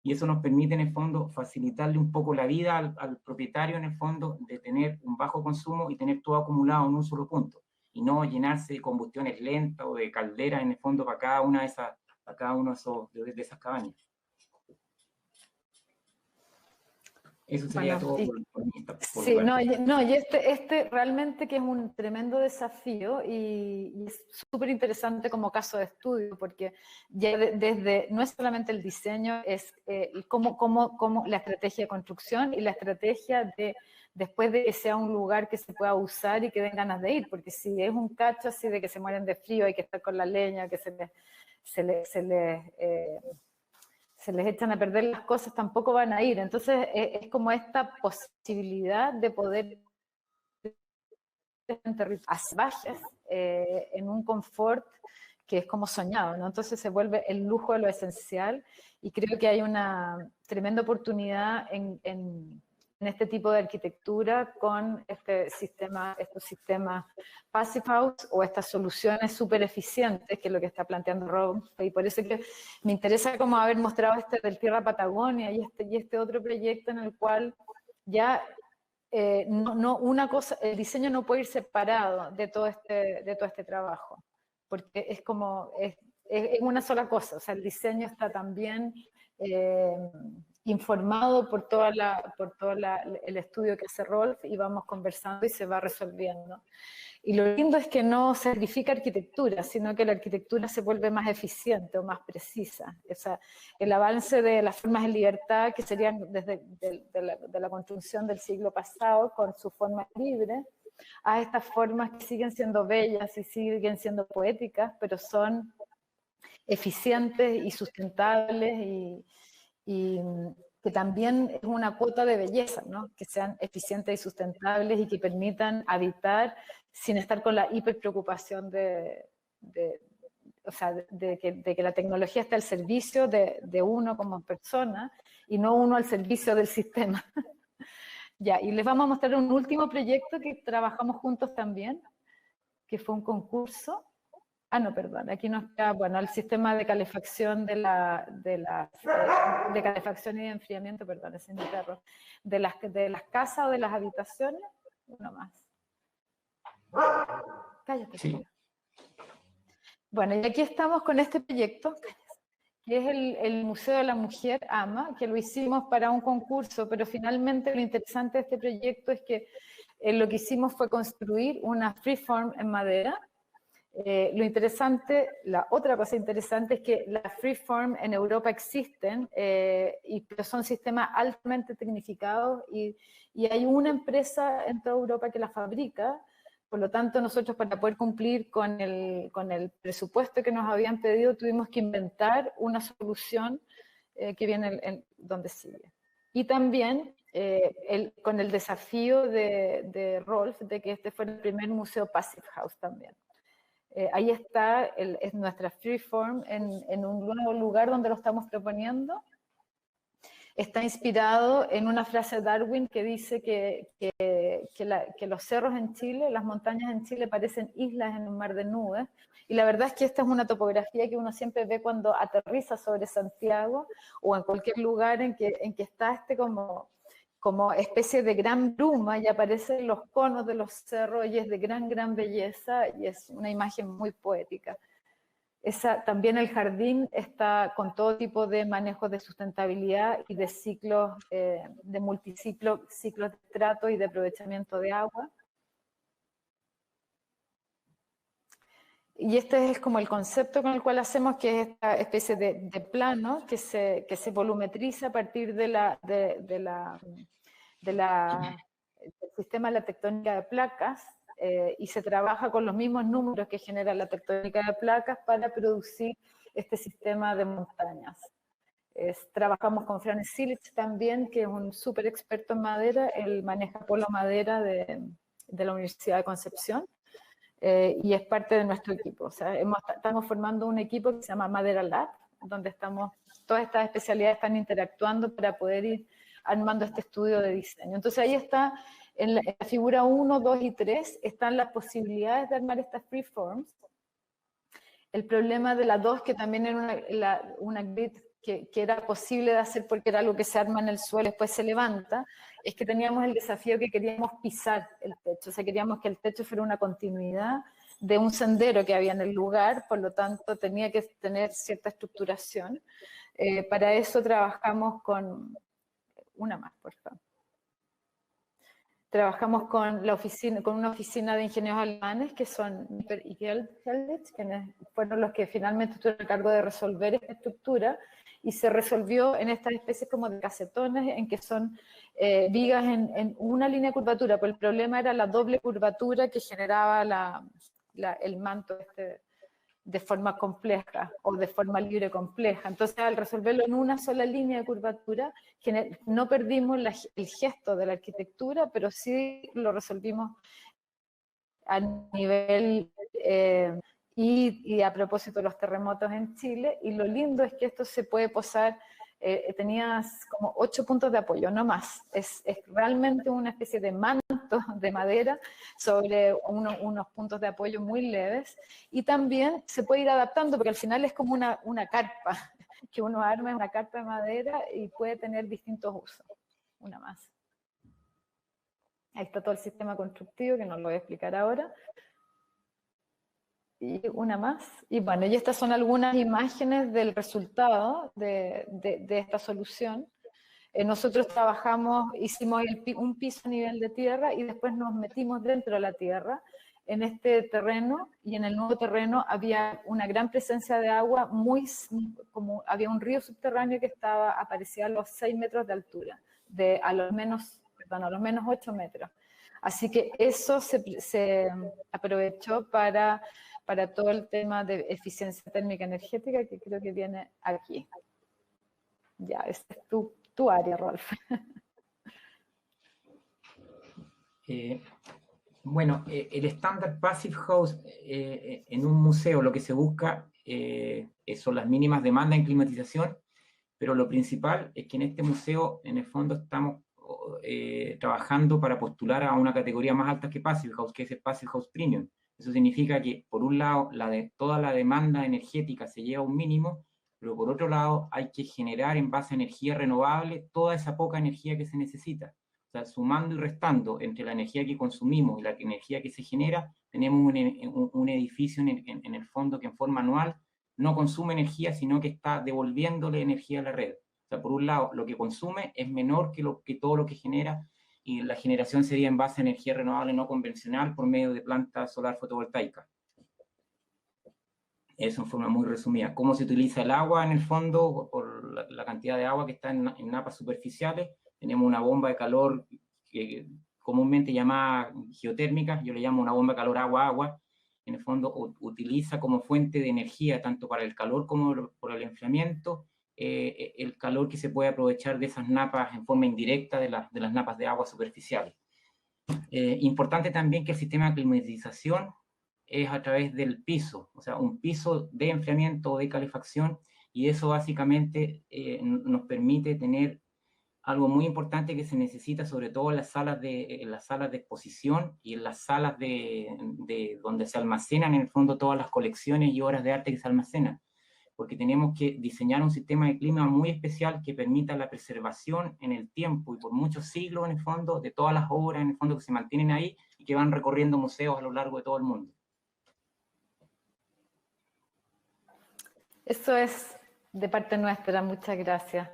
Speaker 4: y eso nos permite en el fondo facilitarle un poco la vida al propietario en el fondo de tener un bajo consumo y tener todo acumulado en un solo punto, y no llenarse de combustiones lentas o de calderas en el fondo para cada una de esas cabañas. Eso sería todo por mí.
Speaker 2: Sí, y este realmente que es un tremendo desafío y es súper interesante como caso de estudio, porque ya no es solamente el diseño, es cómo la estrategia de construcción y la estrategia de después de que sea un lugar que se pueda usar y que den ganas de ir, porque si es un cacho así de que se mueren de frío, hay que estar con la leña, que se les echan a perder las cosas, tampoco van a ir. Entonces es como esta posibilidad de poder en territorios salvajes, en un confort que es como soñado, ¿no? Entonces se vuelve el lujo de lo esencial, y creo que hay una tremenda oportunidad en este tipo de arquitectura con estos sistemas Passive House o estas soluciones súper eficientes, que es lo que está planteando Rob, y por eso que me interesa como haber mostrado este del Tierra Patagonia y este otro proyecto en el cual ya una cosa, el diseño no puede ir separado de todo este trabajo, porque es como, es una sola cosa, o sea, el diseño está también informado por todo el estudio que hace Rolf, y vamos conversando y se va resolviendo. Y lo lindo es que no sacrifica arquitectura, sino que la arquitectura se vuelve más eficiente o más precisa. O sea, el avance de las formas de libertad, que serían desde de la construcción del siglo pasado, con sus formas libres, a estas formas que siguen siendo bellas y siguen siendo poéticas, pero son eficientes y sustentables, y que también es una cuota de belleza, ¿no? Que sean eficientes y sustentables y que permitan habitar sin estar con la hiperpreocupación de que la tecnología esté al servicio de uno como persona y no uno al servicio del sistema. Ya, y les vamos a mostrar un último proyecto que trabajamos juntos también, que fue un concurso. Ah, no, perdón, aquí nos queda, bueno, el sistema de calefacción de calefacción y de enfriamiento, perdón, ese es mi perro, de las casas o de las habitaciones, uno más. Cállate. Sí. Bueno, y aquí estamos con este proyecto, que es el Museo de la Mujer AMA, que lo hicimos para un concurso, pero finalmente lo interesante de este proyecto es que lo que hicimos fue construir una freeform en madera. La otra cosa interesante es que las freeform en Europa existen, pero son sistemas altamente tecnificados, y hay una empresa en toda Europa que las fabrica. Por lo tanto, nosotros, para poder cumplir con el presupuesto que nos habían pedido, tuvimos que inventar una solución que viene donde sigue. Y también con el desafío de Rolf de que este fuera el primer museo Passive House también. Ahí está, es nuestra freeform en un nuevo lugar donde lo estamos proponiendo. Está inspirado en una frase de Darwin que dice que los cerros en Chile, las montañas en Chile parecen islas en un mar de nubes, y la verdad es que esta es una topografía que uno siempre ve cuando aterriza sobre Santiago o en cualquier lugar en que está como especie de gran bruma, y aparecen los conos de los cerros, y es de gran belleza, y es una imagen muy poética. También el jardín está con todo tipo de manejos de sustentabilidad y de ciclos, de multiciclos, ciclos de trato y de aprovechamiento de agua. Y este es como el concepto con el cual hacemos, que es esta especie de plano que se volumetriza a partir del sistema de la tectónica de placas, y se trabaja con los mismos números que genera la tectónica de placas para producir este sistema de montañas. Trabajamos con Franz Silich también, que es un súper experto en madera. Él maneja polo madera de la Universidad de Concepción, y es parte de nuestro equipo. O sea, estamos formando un equipo que se llama Madera Lab, donde todas estas especialidades están interactuando para poder ir armando este estudio de diseño. Entonces ahí está, en la figura 1, 2 y 3, están las posibilidades de armar estas freeforms. El problema de la 2, que también era una grid que era posible de hacer porque era algo que se arma en el suelo y después se levanta, es que teníamos el desafío que queríamos pisar el techo, o sea, queríamos que el techo fuera una continuidad de un sendero que había en el lugar, por lo tanto tenía que tener cierta estructuración. Para eso trabajamos con... Una más, por favor. Trabajamos con una oficina de ingenieros alemanes, que son Nipper y Gelditz, quienes fueron los que finalmente estuvieron a cargo de resolver esta estructura, y se resolvió en estas especies como de casetones, en que son vigas en una línea de curvatura, pues el problema era la doble curvatura que generaba el manto de forma compleja o de forma libre compleja. Entonces, al resolverlo en una sola línea de curvatura, no perdimos el gesto de la arquitectura, pero sí lo resolvimos a nivel y a propósito de los terremotos en Chile. Y lo lindo es que esto se puede posar, tenías como 8 puntos de apoyo, no más. Es realmente una especie de manto de madera sobre unos puntos de apoyo muy leves, y también se puede ir adaptando porque al final es como una carpa que uno arma, una carpa de madera y puede tener distintos usos. Una más. Ahí está todo el sistema constructivo que no lo voy a explicar ahora. Y una más. Y bueno, y estas son algunas imágenes del resultado de esta solución. Nosotros hicimos un piso a nivel de tierra y después nos metimos dentro de la tierra en este terreno, y en el nuevo terreno había una gran presencia de agua, había un río subterráneo que aparecía a los 6 metros de altura, a los menos 8 metros. Así que eso se aprovechó para todo el tema de eficiencia térmica energética, que creo que viene aquí. Ya, esta es tu área, Rolf.
Speaker 4: Bueno, el estándar Passive House en un museo lo que se busca son las mínimas demandas en climatización, pero lo principal es que en este museo, en el fondo, estamos trabajando para postular a una categoría más alta que Passive House, que es el Passive House Premium. Eso significa que, por un lado, toda la demanda energética se lleva a un mínimo, pero por otro lado hay que generar en base a energía renovable toda esa poca energía que se necesita. O sea, sumando y restando entre la energía que consumimos y la energía que se genera, tenemos un edificio en el fondo que en forma anual no consume energía, sino que está devolviéndole energía a la red. O sea, por un lado, lo que consume es menor que todo lo que genera, y la generación sería en base a energía renovable no convencional por medio de plantas solar fotovoltaicas. Eso en forma muy resumida. ¿Cómo se utiliza el agua en el fondo? Por la cantidad de agua que está en napas superficiales. Tenemos una bomba de calor que comúnmente llamada geotérmica, yo le llamo una bomba de calor agua-agua. En el fondo utiliza como fuente de energía, tanto para el calor como por el enfriamiento, el calor que se puede aprovechar de esas napas en forma indirecta de las napas de agua superficiales. Importante también que el sistema de climatización es a través del piso, o sea, un piso de enfriamiento o de calefacción, y eso básicamente nos permite tener algo muy importante que se necesita sobre todo en las salas de exposición y en las salas donde se almacenan en el fondo todas las colecciones y obras de arte que se almacenan, porque tenemos que diseñar un sistema de clima muy especial que permita la preservación en el tiempo y por muchos siglos en el fondo de todas las obras en el fondo que se mantienen ahí y que van recorriendo museos a lo largo de todo el mundo.
Speaker 2: Eso es de parte nuestra, muchas gracias.